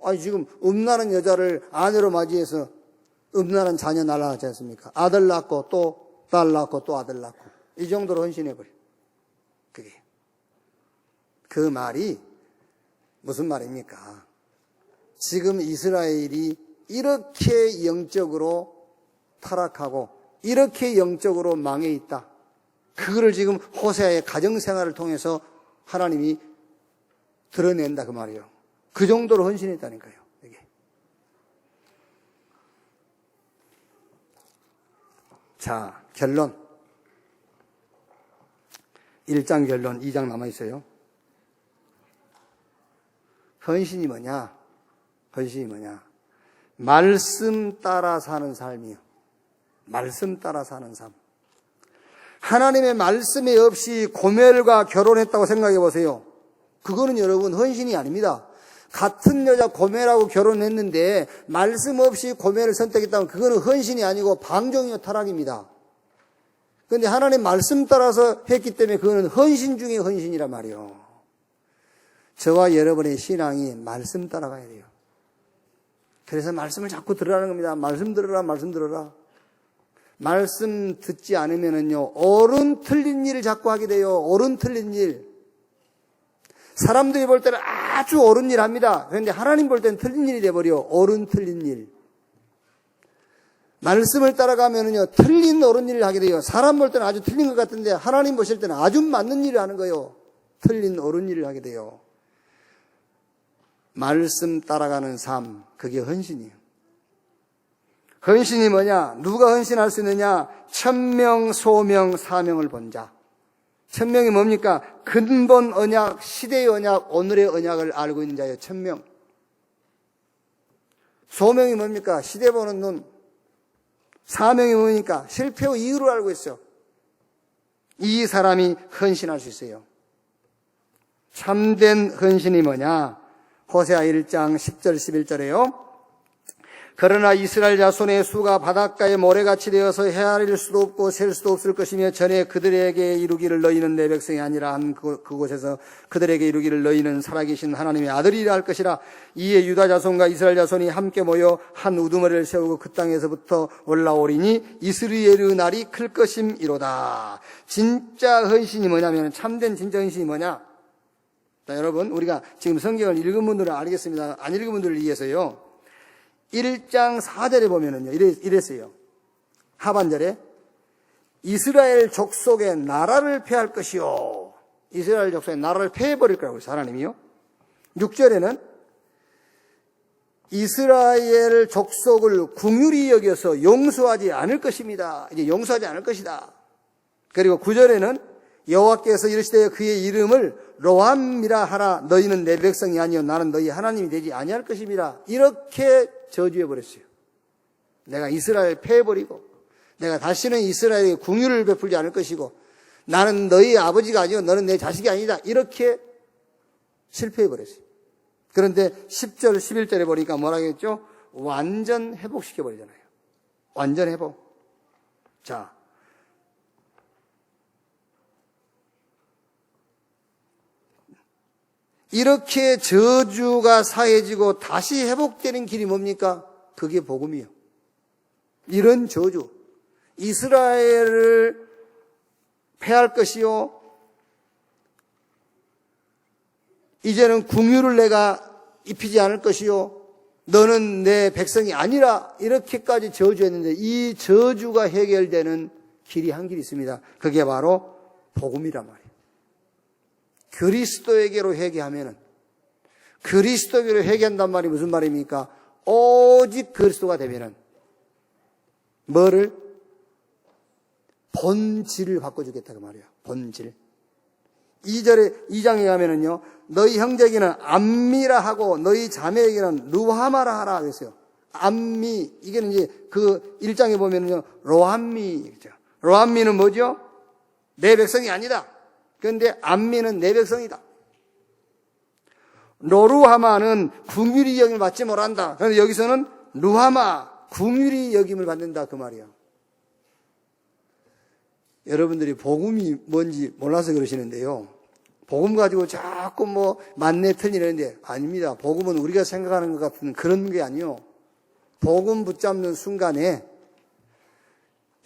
아니 지금 음란한 여자를 아내로 맞이해서 음란한 자녀 날아가지 않습니까? 아들 낳고 또 딸 낳고 또 아들 낳고 이 정도로 헌신해버려. 그게 그 말이 무슨 말입니까? 지금 이스라엘이 이렇게 영적으로 타락하고 이렇게 영적으로 망해 있다. 그거를 지금 호세아의 가정생활을 통해서 하나님이 드러낸다 그 말이에요. 그 정도로 헌신했다니까요. 이게. 자, 결론. 1장 결론, 2장 남아있어요. 헌신이 뭐냐? 헌신이 뭐냐? 말씀 따라 사는 삶이요. 말씀 따라 사는 삶. 하나님의 말씀이 없이 고멜과 결혼했다고 생각해 보세요. 그거는 여러분 헌신이 아닙니다. 같은 여자 고멜하고 결혼했는데 말씀 없이 고멜을 선택했다면 그거는 헌신이 아니고 방종이요 타락입니다. 그런데 하나님 말씀 따라서 했기 때문에 그거는 헌신 중에 헌신이란 말이에요. 저와 여러분의 신앙이 말씀 따라가야 돼요. 그래서 말씀을 자꾸 들으라는 겁니다. 말씀 들어라, 말씀 들어라. 말씀 듣지 않으면은요, 옳은 틀린 일을 자꾸 하게 돼요. 옳은 틀린 일. 사람들이 볼 때는 아주 옳은 일 합니다. 그런데 하나님 볼 때는 틀린 일이 돼버려. 옳은 틀린 일. 말씀을 따라가면은요, 틀린 옳은 일을 하게 돼요. 사람 볼 때는 아주 틀린 것 같은데 하나님 보실 때는 아주 맞는 일을 하는 거예요. 틀린 옳은 일을 하게 돼요. 말씀 따라가는 삶, 그게 헌신이에요. 헌신이 뭐냐? 누가 헌신할 수 있느냐? 천명, 소명, 사명을 본 자. 천명이 뭡니까? 근본 언약, 시대의 언약, 오늘의 언약을 알고 있는 자예요. 천명. 소명이 뭡니까? 시대 보는 눈. 사명이 뭡니까? 실패 후 이유를 알고 있어요. 이 사람이 헌신할 수 있어요. 참된 헌신이 뭐냐? 호세아 1장 10절 11절에요. 그러나 이스라엘 자손의 수가 바닷가의 모래같이 되어서 헤아릴 수도 없고 셀 수도 없을 것이며 전에 그들에게 이루기를 너희는 내 백성이 아니라 한 그곳에서 그들에게 이루기를 너희는 살아계신 하나님의 아들이라 할 것이라. 이에 유다 자손과 이스라엘 자손이 함께 모여 한 우두머리를 세우고 그 땅에서부터 올라오리니 이스라엘의 날이 클 것임이로다. 진짜 헌신이 뭐냐면, 참된 진짜 헌신이 뭐냐? 자, 여러분, 우리가 지금 성경을 읽은 분들은 알겠습니다. 안 읽은 분들을 위해서요. 1장 4절에 보면은요, 이랬어요. 하반절에 이스라엘 족속의 나라를 폐할 것이요. 이스라엘 족속의 나라를 폐해버릴 거라고 했어요, 하나님이요. 6절에는 이스라엘 족속을 긍휼히 여겨서 용서하지 않을 것입니다. 이제 용서하지 않을 것이다. 그리고 9절에는 여호와께서 이르시되 그의 이름을 로함이라 하라. 너희는 내 백성이 아니요 나는 너희 하나님이 되지 아니할 것입니다. 이렇게 저주해 버렸어요. 내가 이스라엘 패해버리고 내가 다시는 이스라엘에 긍휼을 베풀지 않을 것이고 나는 너희 아버지가 아니요 너는 내 자식이 아니다. 이렇게 실패해 버렸어요. 그런데 10절 11절에 보니까 뭐라고 했죠? 완전 회복시켜 버리잖아요. 완전 회복. 자, 이렇게 저주가 사해지고 다시 회복되는 길이 뭡니까? 그게 복음이요. 이런 저주, 이스라엘을 패할 것이요, 이제는 긍휼을 내가 입히지 않을 것이요, 너는 내 백성이 아니라, 이렇게까지 저주했는데 이 저주가 해결되는 길이 한 길이 있습니다. 그게 바로 복음이란 말이에요. 그리스도에게로 회개하면은, 그리스도에게로 회개한단 말이 무슨 말입니까? 오직 그리스도가 되면은 뭐를? 본질을 바꿔주겠다 그 말이에요. 본질. 2장에 가면은요, 너희 형제에게는 암미라 하고 너희 자매에게는 루하마라 하라 그랬어요. 암미, 이게는 이제 그 1장에 보면은요, 로함미죠. 로함미는 뭐죠? 내 백성이 아니다. 그런데 암미는 내 백성이다. 로루하마는 긍휼히 여김을 받지 못한다. 그런데 여기서는 루하마, 긍휼히 여김을 받는다 그 말이에요. 여러분들이 복음이 뭔지 몰라서 그러시는데요. 복음 가지고 자꾸 뭐 맞네 틀리는데 아닙니다. 복음은 우리가 생각하는 것 같은 그런 게 아니요. 복음 붙잡는 순간에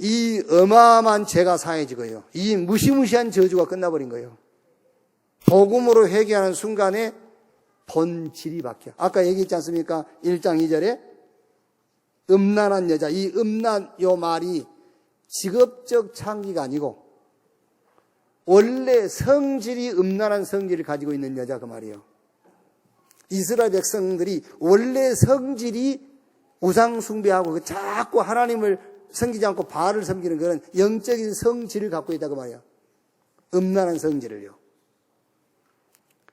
이 어마어마한 죄가 사해지고요. 이 무시무시한 저주가 끝나버린 거예요. 복음으로 회개하는 순간에 본질이 바뀌어. 아까 얘기했지 않습니까? 1장 2절에 음란한 여자. 이 음란 요 말이 직업적 창기가 아니고 원래 성질이 음란한 성질을 가지고 있는 여자 그 말이에요. 이스라엘 백성들이 원래 성질이 우상 숭배하고 자꾸 하나님을 섬기지 않고 바알을 섬기는 그런 영적인 성질을 갖고 있다고 말이에요. 음란한 성질을요.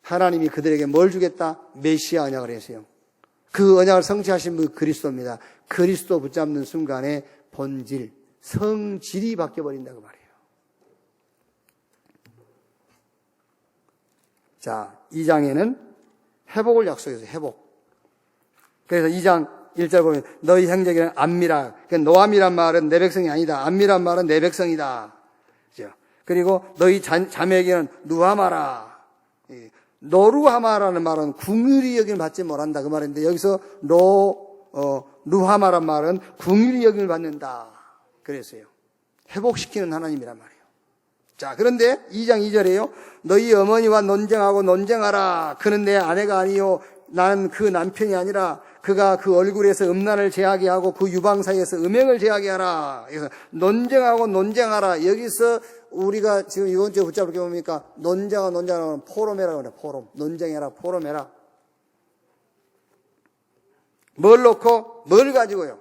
하나님이 그들에게 뭘 주겠다? 메시아 언약을 했어요. 그 언약을 성취하신 분 그리스도입니다. 그리스도 붙잡는 순간에 본질, 성질이 바뀌어버린다고 말이에요. 자, 2장에는 회복을 약속했어요. 회복. 그래서 2장 1절 보면 너희 행적에는 암미라. 그러니까 노암이란 말은 내 백성이 아니다. 암미란 말은 내 백성이다. 그죠? 그리고 너희 자매에게는 누하마라. 노루하마라는 말은 궁휼히 여김을 받지 못한다. 그 말인데 여기서 누하마란 말은 궁휼히 여김을 받는다. 그랬어요. 회복시키는 하나님이란 말이에요. 자, 그런데 2장 2절에요. 너희 어머니와 논쟁하고 논쟁하라. 그는 내 아내가 아니요 나는 그 남편이 아니라 그가 그 얼굴에서 음란을 제하게 하고 그 유방 사이에서 음행을 제하게 하라. 그래서 논쟁하고 논쟁하라. 여기서 우리가 지금 이번 주에 붙잡을 게 뭡니까? 논쟁하고 논쟁하라는 포럼이라고 그래요. 포럼. 논쟁해라. 포럼해라. 뭘 놓고 뭘 가지고요?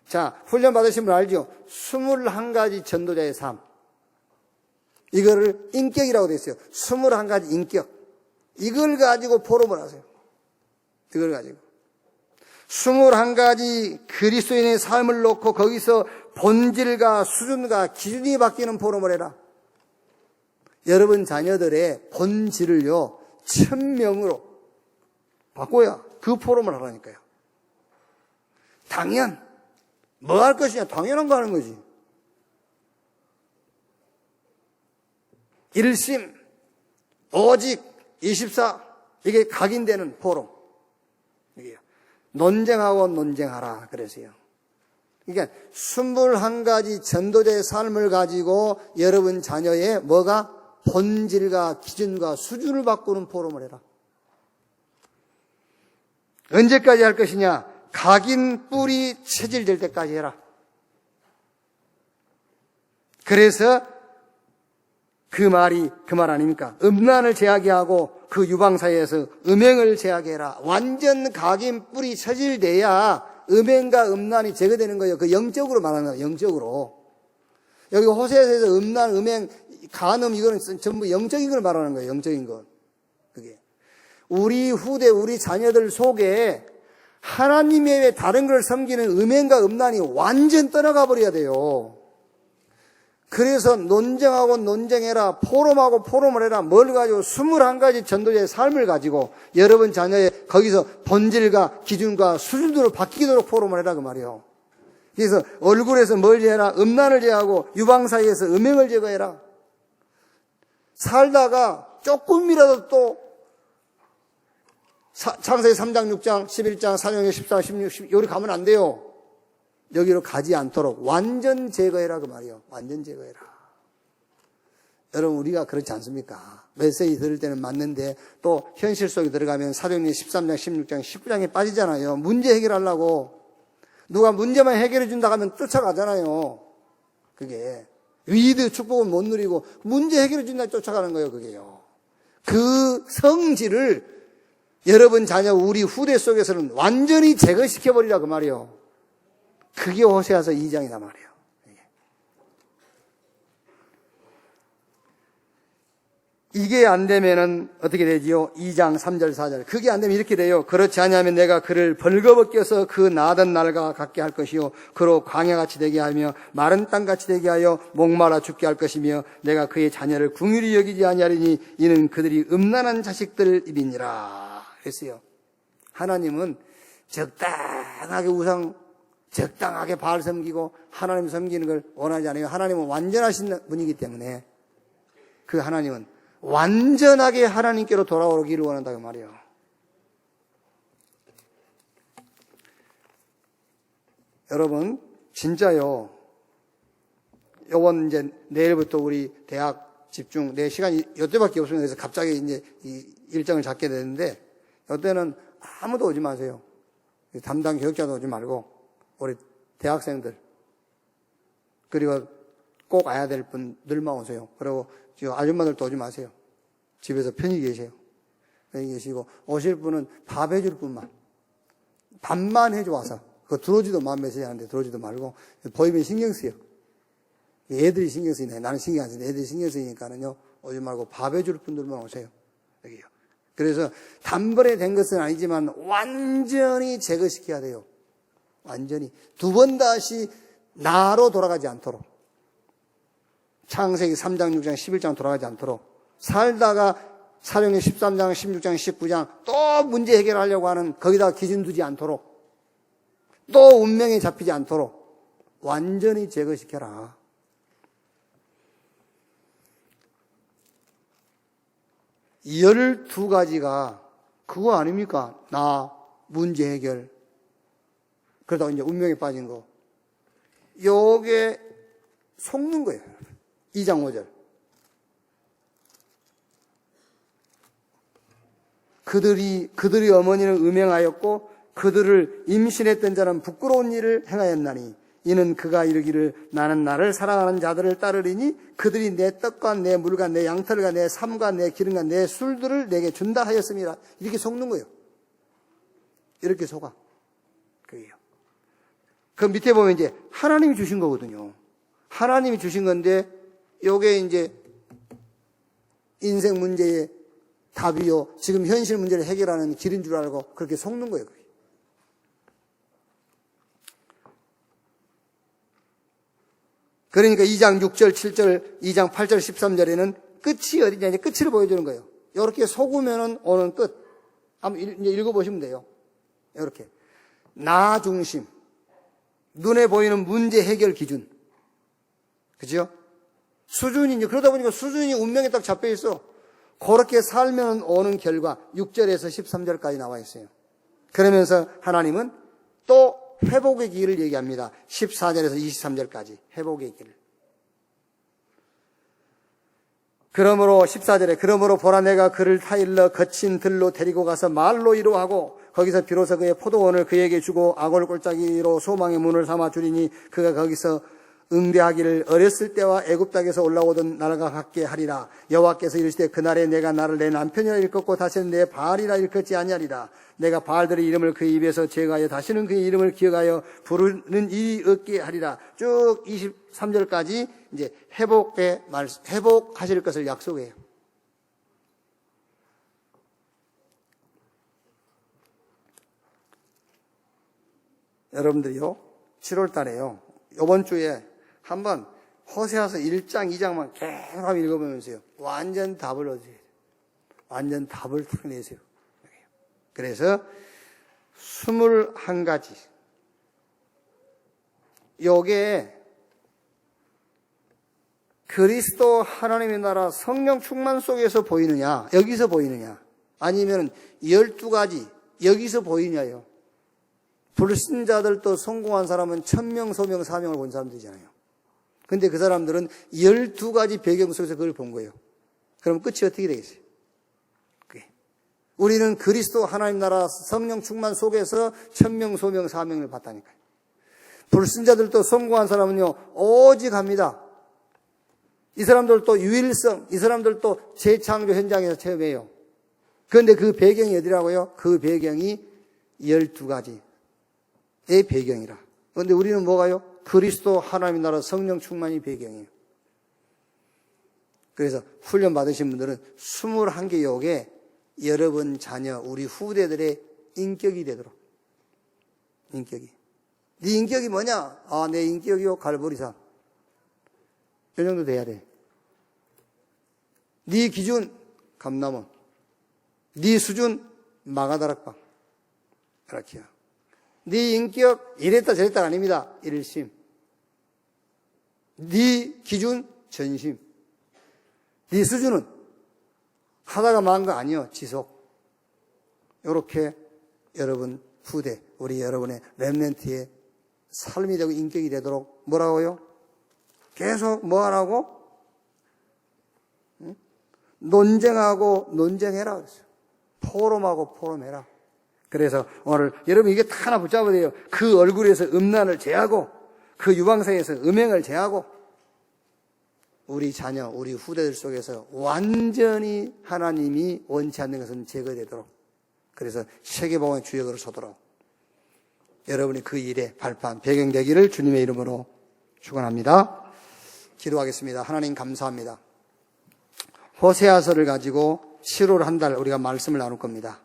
자, 훈련 받으신 분 알죠? 21가지 전도자의 삶. 이거를 인격이라고 되어 있어요. 21가지 인격. 이걸 가지고 포럼을 하세요. 이걸 가지고. 21가지 그리스도인의 삶을 놓고 거기서 본질과 수준과 기준이 바뀌는 포럼을 해라. 여러분 자녀들의 본질을요, 1000명으로 바꿔야 그 포럼을 하라니까요. 당연. 뭐 할 것이냐? 당연한 거 하는 거지. 일심, 오직, 24. 이게 각인되는 포럼. 이게요. 논쟁하고 논쟁하라. 그래서요. 그러니까 21가지 전도자의 삶을 가지고 여러분 자녀의 뭐가? 본질과 기준과 수준을 바꾸는 포럼을 해라. 언제까지 할 것이냐? 각인 뿔이 체질될 때까지 해라. 그래서 그 말 아닙니까? 음란을 제하게 하고 그 유방 사이에서 음행을 제하게 해라. 완전 각인 뿔이 체질돼야 음행과 음란이 제거되는 거예요. 그 영적으로 말하는 거예요. 영적으로. 여기 호세아서에서 음란, 음행, 간음 이거는 전부 영적인 걸 말하는 거예요. 영적인 것. 그게. 우리 후대, 우리 자녀들 속에 하나님 외에 다른 걸 섬기는 음행과 음란이 완전 떠나가 버려야 돼요. 그래서 논쟁하고 논쟁해라. 포럼하고 포럼을 해라. 뭘 가지고 21가지 전도자의 삶을 가지고 여러분 자녀의 거기서 본질과 기준과 수준으로 바뀌도록 포럼을 해라 그 말이에요. 그래서 얼굴에서 뭘 제해라. 음란을 제하고 유방 사이에서 음행을 제거해라. 살다가 조금이라도 또 창세기 3장, 6장, 11장, 사도행전 14, 16, 여기 가면 안 돼요. 여기로 가지 않도록 완전 제거해라 그 말이에요. 완전 제거해라. 여러분 우리가 그렇지 않습니까? 메시지 들을 때는 맞는데 또 현실 속에 들어가면 사도행전 13장, 16장, 19장에 빠지잖아요. 문제 해결하려고. 누가 문제만 해결해 준다 하면 쫓아가잖아요. 그게. 위드 축복은 못 누리고 문제 해결해 준다 쫓아가는 거예요. 그게요. 그 성질을 여러분 자녀 우리 후대 속에서는 완전히 제거시켜버리라 그 말이에요. 그게 호세아서 2장이다 말이에요. 이게 안 되면은 어떻게 되지요? 2장 3절 4절. 그게 안 되면 이렇게 돼요. 그렇지 않으면 내가 그를 벌거벗겨서 그 나던 날과 같게 할 것이요 그로 광야같이 되게 하며 마른 땅같이 되게 하여 목마라 죽게 할 것이며 내가 그의 자녀를 궁휼히 여기지 아니하리니 이는 그들이 음란한 자식들이니라 했어요. 하나님은 적당하게 적당하게 바알 섬기고 하나님 섬기는 걸 원하지 않아요. 하나님은 완전하신 분이기 때문에 그 하나님은 완전하게 하나님께로 돌아오기를 원한다고 말이에요. 여러분 진짜요. 요번 이제 내일부터 우리 대학 집중 내 시간이 이때밖에 없습니다. 그래서 갑자기 이제 이 일정을 잡게 되는데 이때는 아무도 오지 마세요. 담당 교육자도 오지 말고 우리 대학생들 그리고 꼭 와야 될 분들만 오세요. 그리고 아줌마들도 오지 마세요. 집에서 편히 계세요. 편히 계시고 오실 분은 밥 해줄 분만 밥만 해줘 와서 그거 들어오지도 마 메시지 하는데 들어오지도 말고 보이면 신경 쓰여. 애들이 신경 쓰이네. 나는 신경 안 쓰는데 애들이 신경 쓰이니까는요 오지 말고 밥 해줄 분들만 오세요. 여기요. 그래서 단번에 된 것은 아니지만 완전히 제거시켜야 돼요. 완전히 두 번 다시 나로 돌아가지 않도록 창세기 3장 6장 11장 돌아가지 않도록 살다가 사도행전 13장, 16장, 19장 또 문제 해결하려고 하는 거기다 기준 두지 않도록 또 운명에 잡히지 않도록 완전히 제거시켜라. 이 12가지가 그거 아닙니까? 나, 문제 해결. 그러다가 이제 운명에 빠진 거. 요게 속는 거예요. 2장 5절. 그들이 어머니를 음행하였고 그들을 임신했던 자는 부끄러운 일을 행하였나니 이는 그가 이르기를 나는 나를 사랑하는 자들을 따르리니 그들이 내 떡과 내 물과 내 양털과 내 삶과 내 기름과 내 술들을 내게 준다 하였습니다. 이렇게 속는 거예요. 이렇게 속아. 그게요. 그 밑에 보면 이제 하나님이 주신 거거든요. 하나님이 주신 건데 요게 이제 인생 문제의 답이요. 지금 현실 문제를 해결하는 길인 줄 알고 그렇게 속는 거예요. 그러니까 2장 6절, 7절, 2장 8절, 13절에는 끝이 어디냐, 이제 끝을 보여주는 거예요. 이렇게 속으면은 오는 끝. 한번 이제 읽어보시면 돼요. 이렇게. 나 중심. 눈에 보이는 문제 해결 기준. 그죠? 수준이 이제 그러다 보니까 수준이 운명에 딱 잡혀 있어. 그렇게 살면 오는 결과 6절에서 13절까지 나와 있어요. 그러면서 하나님은 또 회복의 길을 얘기합니다. 14절에서 23절까지 회복의 길. 그러므로 14절에 그러므로 보라 내가 그를 타일러 거친 들로 데리고 가서 말로 이루하고 거기서 비로소 그의 포도원을 그에게 주고 아골 골짜기로 소망의 문을 삼아 주리니 그가 거기서 응대하기를 어렸을 때와 애굽 땅에서 올라오던 날과 같게 하리라. 여호와께서 이르시되 그날에 내가 나를 내 남편이라 일컫고 다시는 내 바알이라 일컫지 아니하리라. 내가 바알들의 이름을 그의 입에서 제거하여 다시는 그의 이름을 기억하여 부르는 일이 없게 하리라. 쭉 23절까지 이제 회복하실 것을 약속해요. 여러분들이요 7월 달에요 이번 주에 한번 호세아서 1장 2장만 계속 한번 읽어보면서요 완전 답을 얻으세요. 완전 답을 풀어내세요. 그래서 21가지 요게 그리스도 하나님의 나라 성령 충만 속에서 보이느냐 여기서 보이느냐 아니면 12가지 여기서 보이냐요. 불신자들도 성공한 사람은 1000명, 소명, 사명을 본 사람들이잖아요. 근데 그 사람들은 12가지 배경 속에서 그걸 본 거예요. 그럼 끝이 어떻게 되겠어요? 우리는 그리스도 하나님 나라 성령 충만 속에서 1000명, 소명, 사명을 봤다니까요. 불신자들도 성공한 사람은요, 오직 합니다. 이 사람들도 유일성, 이 사람들도 재창조 현장에서 체험해요. 그런데 그 배경이 어디라고요? 그 배경이 12가지. 의 배경이라. 그런데 우리는 뭐가요? 그리스도 하나님의 나라 성령 충만이 배경이에요. 그래서 훈련 받으신 분들은 21개 요게 여러분 자녀, 우리 후대들의 인격이 되도록. 인격이. 네 인격이 뭐냐? 아, 내 인격이요. 갈보리산. 이 정도 돼야 돼. 네 기준 감남원. 네 수준 마가다락방. 이렇게요. 네 인격 이랬다 저랬다가 아닙니다. 일심. 네 기준 전심. 네 수준은 하다가 만 거 아니요. 지속. 이렇게 여러분 후대 우리 여러분의 렘넌트의 삶이 되고 인격이 되도록 뭐라고요? 계속 뭐 하라고? 논쟁하고 논쟁해라 그랬어요. 포럼하고 포럼해라. 그래서 오늘 여러분 이게 다 하나 붙잡아야 돼요. 그 얼굴에서 음란을 제하고 그 유방사에서 음행을 제하고 우리 자녀, 우리 후대들 속에서 완전히 하나님이 원치 않는 것은 제거되도록 그래서 세계복음의 주역으로 서도록 여러분이 그 일에 발판, 배경되기를 주님의 이름으로 축원합니다. 기도하겠습니다. 하나님 감사합니다. 호세아서를 가지고 7월 한 달 우리가 말씀을 나눌 겁니다.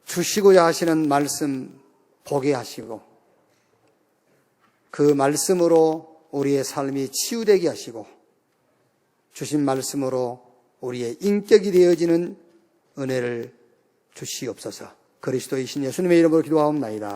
주시고자 하시는 말씀 보게 하시고 그 말씀으로 우리의 삶이 치유되게 하시고 주신 말씀으로 우리의 인격이 되어지는 은혜를 주시옵소서. 그리스도의 신 예수님의 이름으로 기도하옵나이다.